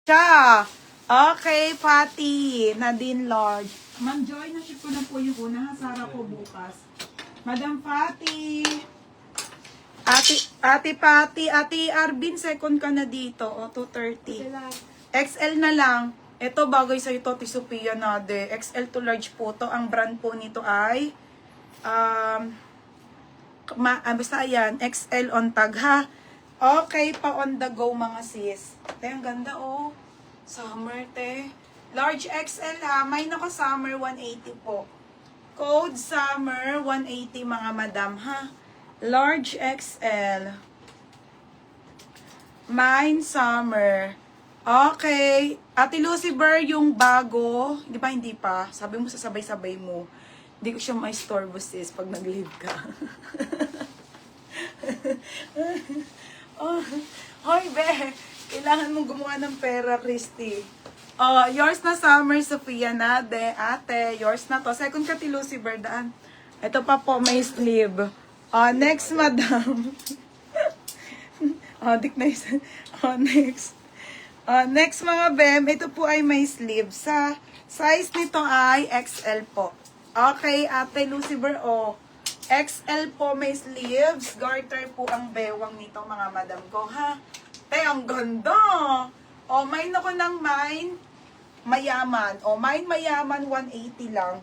Siya. Okay, Patty. Nadine Large. Ma'am Joy, na-ship ko na po yung una. Sara ko bukas. Madam Patty. Ate Patty. Ate Arvin, second ka na dito. O, 230. XL na lang. Ito, bagay sa ito, Tisopia Nade. XL to large po to. Ang brand po nito ay basta ayan, XL on tag ha. Okay, pa on the go mga sis. Te, ang ganda oh. Summer, te. Large XL ha. May naka summer 180 po. Code summer 180 mga madam ha. Large XL. Mine summer. Okay. Ate Lucy Burr, yung bago. Di ba hindi pa? Sabi mo sasabay-sabay mo. Hindi ko siya ma-storbo sis pag nag-leave ka. Oh, hoy be, kailangan mong gumawa ng pera, Christy. Yours na Summer Sophia Nade, ate, yours na to. Second ka ti Lucy Berdaan. Ito pa po, may sleeve. Next, madam. Next. Next mga bem, ito po ay may sleeve. Sa size nito ay XL po. Okay, ate Lucy Ber, XL po may sleeves. Garter po ang bewang nito mga madam ko, ha? Te, ang ganda! Mine ako ng mine mayaman. Mine mayaman, 180 lang.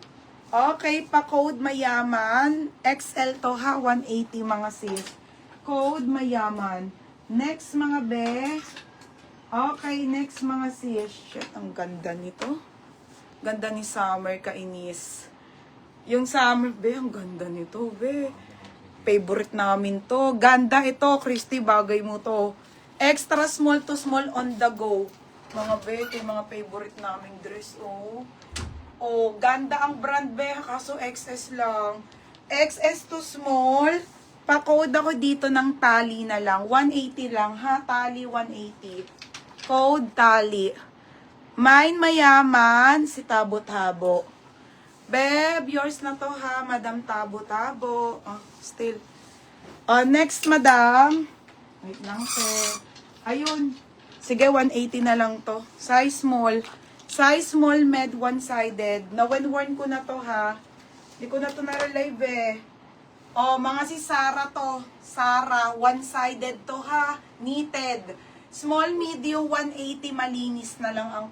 Okay, pa-code mayaman. XL to, ha? 180 mga sis. Code mayaman. Next mga be. Okay, next mga sis. Shit, ang ganda nito. Ganda ni Summer, kainis. Yung summer, be, ang ganda nito, be. Favorite namin to. Ganda ito, Christy, bagay mo to. Extra small to small on the go. Mga be, ito yung mga favorite naming dress, ganda ang brand, be, kaso XS lang. XS to small. Pa-code ako dito ng tali na lang. 180 lang, ha? Tali 180. Code tali. Mine mayaman, si Tabo-Tabo. Beb, yours na to ha, Madam Tabo-Tabo. Still. Next, Madam. Wait lang to. Ayun. Sige, 180 na lang to. Size small. Size small, med, one-sided. Na-worn ko na to ha. Hindi ko na to na-relive eh. Mga si Sarah to. Sarah, one-sided to ha. Knitted. Small, medium, 180, malinis na lang ang